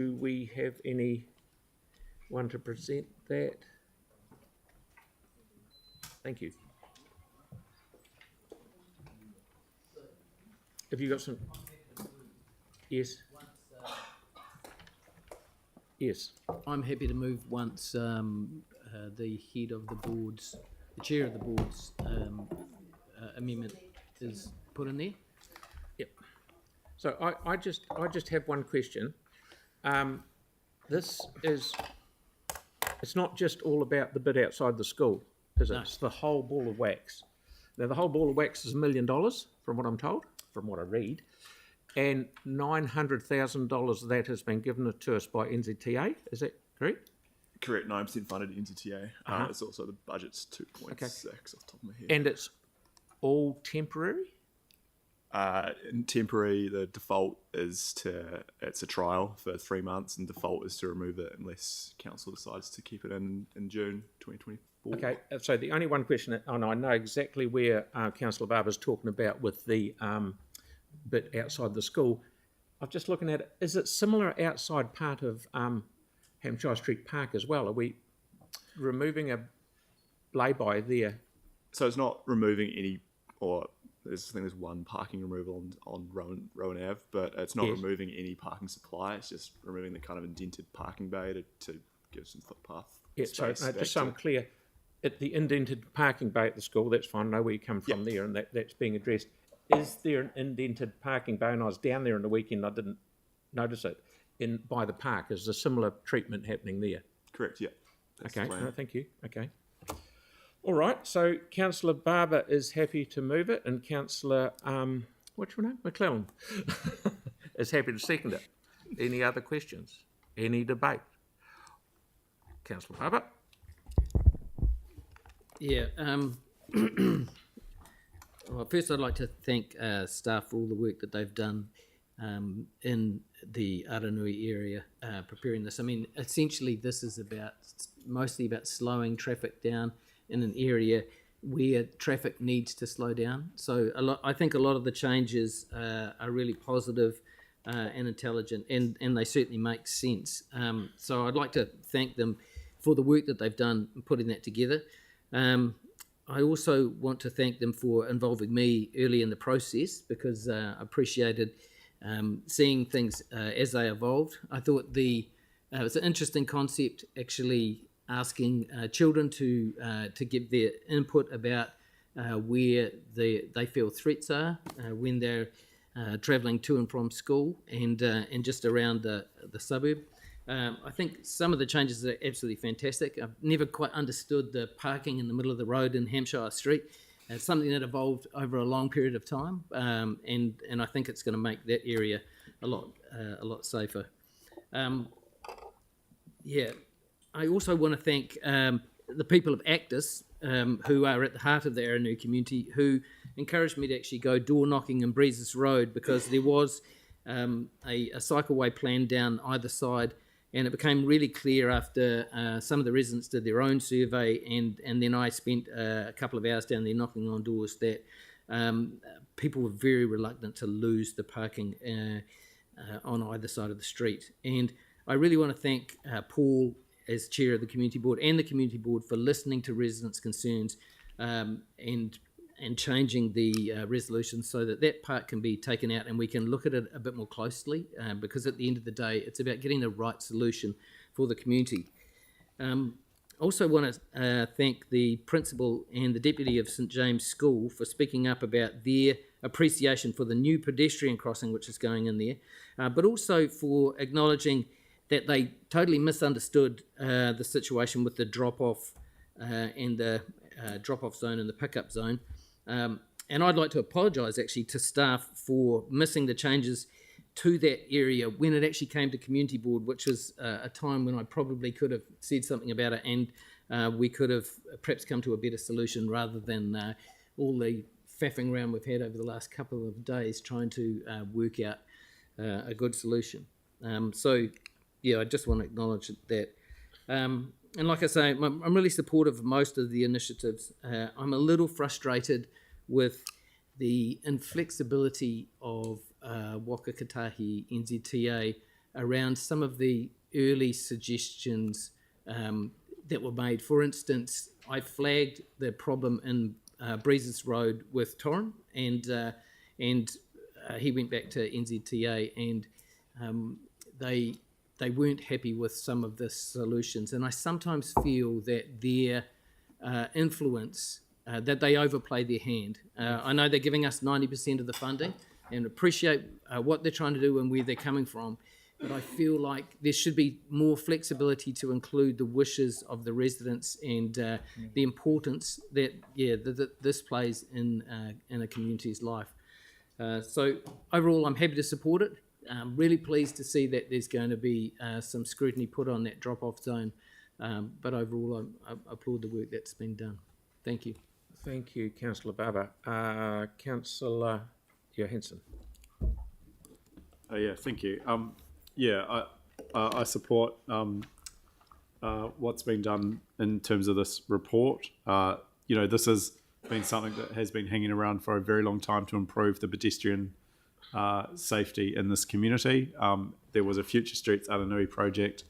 Do we have anyone to present that? Thank you. Have you got some? Yes. Yes. I'm happy to move once the head of the board's, the chair of the board's amendment is put in there. Yep. So I just have one question. This is, it's not just all about the bit outside the school, is it? No. It's the whole ball of wax. Now the whole ball of wax is $1 million, from what I'm told, from what I read, and $900,000 of that has been given to us by NZTA. Is that correct? Correct, 9% funded NZTA. It's also the budget's 2.6 off the top of my head. And it's all temporary? In temporary, the default is it's a trial for 3 months, and default is to remove it unless council decides to keep it in June 2024. Okay, so the only one question, and I know exactly where Councillor Barber's talking about with the bit outside the school. I'm just looking at it. Is it similar outside part of Hampshire Street Park as well? Are we removing a lay-by there? So it's not removing any, or I think there's one parking removal on Rowan Ave, but it's not removing any parking supply. It's just removing the kind of indented parking bay to give some footpath. Yeah, so just so I'm clear, at the indented parking bay at the school, that's fine. I know where you come from there, and that's being addressed. Is there an indented parking bay? And I was down there on the weekend, I didn't notice it. By the park, is a similar treatment happening there? Correct, yeah. Okay, no, thank you. Okay. All right, so Councillor Barber is happy to move it, and Councillor, what's your name? McClellan is happy to second it. Any other questions? Any debate? Councillor Barber? Yeah. Well, first I'd like to thank staff for all the work that they've done in the Aranui area preparing this. I mean, essentially this is mostly about slowing traffic down in an area where traffic needs to slow down. So I think a lot of the changes are really positive and intelligent, and they certainly make sense. So I'd like to thank them for the work that they've done in putting that together. I also want to thank them for involving me early in the process, because I appreciated seeing things as they evolved. I thought it was an interesting concept, actually asking children to give their input about where they feel threats are when they're travelling to and from school and just around the suburb. I think some of the changes are absolutely fantastic. I've never quite understood the parking in the middle of the road in Hampshire Street. It's something that evolved over a long period of time, and I think it's going to make that area a lot safer. I also want to thank the people of Actus, who are at the heart of the Aranui community, who encouraged me to actually go door knocking in Breezes Road, because there was a cycleway plan down either side. And it became really clear after some of the residents did their own survey, and then I spent a couple of hours down there knocking on doors, that people were very reluctant to lose the parking on either side of the street. And I really want to thank Paul as chair of the community board and the community board for listening to residents' concerns and changing the resolution so that part can be taken out and we can look at it a bit more closely, because at the end of the day it's about getting the right solution for the community. Also want to thank the principal and the deputy of St James School for speaking up about their appreciation for the new pedestrian crossing which is going in there, but also for acknowledging that they totally misunderstood the situation with the drop-off and the drop-off zone and the pickup zone. And I'd like to apologise actually to staff for missing the changes to that area when it actually came to community board, which was a time when I probably could have said something about it, and we could have perhaps come to a better solution rather than all the faffing around we've had over the last couple of days trying to work out a good solution. So yeah, I just want to acknowledge that. And like I say, I'm really supportive of most of the initiatives. I'm a little frustrated with the inflexibility of Waka Kotahi NZTA around some of the early suggestions that were made. For instance, I flagged the problem in Breezes Road with Torrin, and he went back to NZTA, and they weren't happy with some of the solutions. And I sometimes feel that their influence, that they overplay their hand. I know they're giving us 90% of the funding, and appreciate what they're trying to do and where they're coming from. But I feel like there should be more flexibility to include the wishes of the residents and the importance that this plays in a community's life. So overall, I'm happy to support it. I'm really pleased to see that there's going to be some scrutiny put on that drop-off zone. But overall, I applaud the work that's been done. Thank you. Thank you, Councillor Barber. Councillor Johansson. Yeah, thank you. I support what's been done in terms of this report. This has been something that has been hanging around for a very long time to improve the pedestrian safety in this community. There was a Future Streets Aranui project,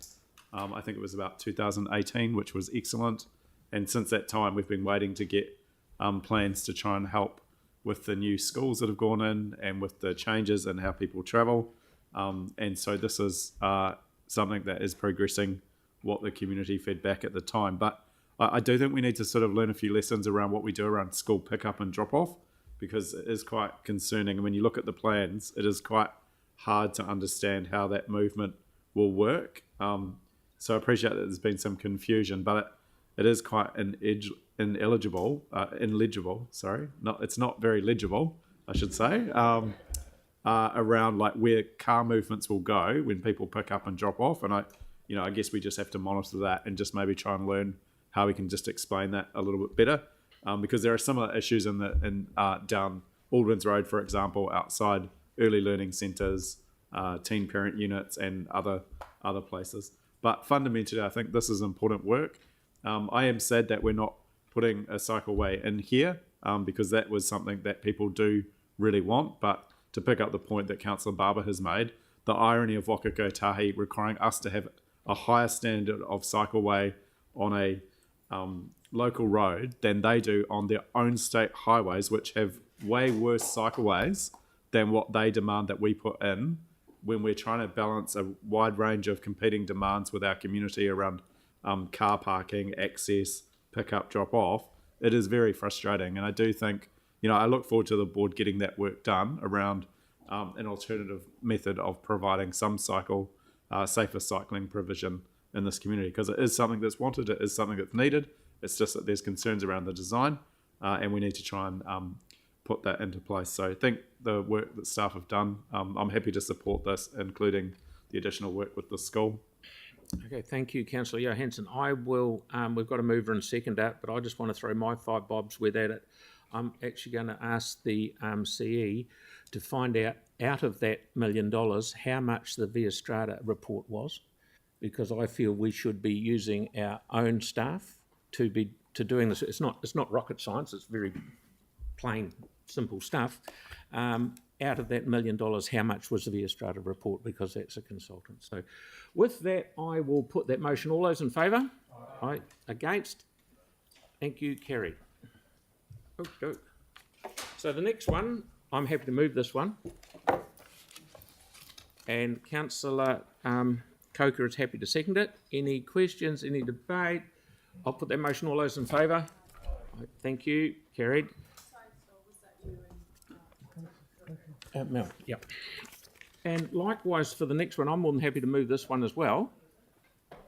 I think it was about 2018, which was excellent. And since that time, we've been waiting to get plans to try and help with the new schools that have gone in and with the changes in how people travel. And so this is something that is progressing what the community fed back at the time. But I do think we need to sort of learn a few lessons around what we do around school pickup and drop-off, because it is quite concerning. And when you look at the plans, it is quite hard to understand how that movement will work. So I appreciate that there's been some confusion, but it is quite illegible. It's not very legible, I should say. Around like where car movements will go when people pick up and drop off, and I guess we just have to monitor that and just maybe try and learn how we can just explain that a little bit better, because there are similar issues in down Aldwins Road, for example, outside early learning centres, teen parent units, and other places. But fundamentally, I think this is important work. I am sad that we're not putting a cycleway in here, because that was something that people do really want. But to pick up the point that Councillor Barber has made, the irony of Waka Kotahi requiring us to have a higher standard of cycleway on a local road than they do on their own state highways, which have way worse cycleways than what they demand that we put in, when we're trying to balance a wide range of competing demands with our community around car parking, access, pick up, drop off. It is very frustrating. And I do think, I look forward to the board getting that work done around an alternative method of providing some safer cycling provision in this community, because it is something that's wanted, it is something that's needed. It's just that there's concerns around the design, and we need to try and put that into place. So I think the work that staff have done, I'm happy to support this, including the additional work with the school. Okay, thank you, Councillor Johansson. I will, we've got a mover and second that, but I just want to throw my 5 bobs with at it. I'm actually going to ask the CE to find out of that $1 million, how much the Via Strata report was, because I feel we should be using our own staff to doing this. It's not rocket science. It's very plain, simple stuff. Out of that $1 million, how much was the Via Strata report? Because that's a consultant. So with that, I will put that motion. All those in favour? Aye. Against? Thank you. Carried. Okay. So the next one, I'm happy to move this one. And Councillor Coker is happy to second it. Any questions, any debate? I'll put that motion. All those in favour? Thank you. Carried. Mel, yep. And likewise for the next one, I'm more than happy to move this one as well.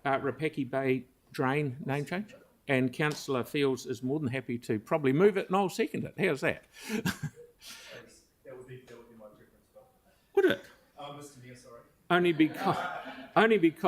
Rapaki Bay Drain name change. And Councillor Fields is more than happy to probably move it, and I'll second it. How's that? That would be my preference. Would it? Mr. Mayor, sorry. Only because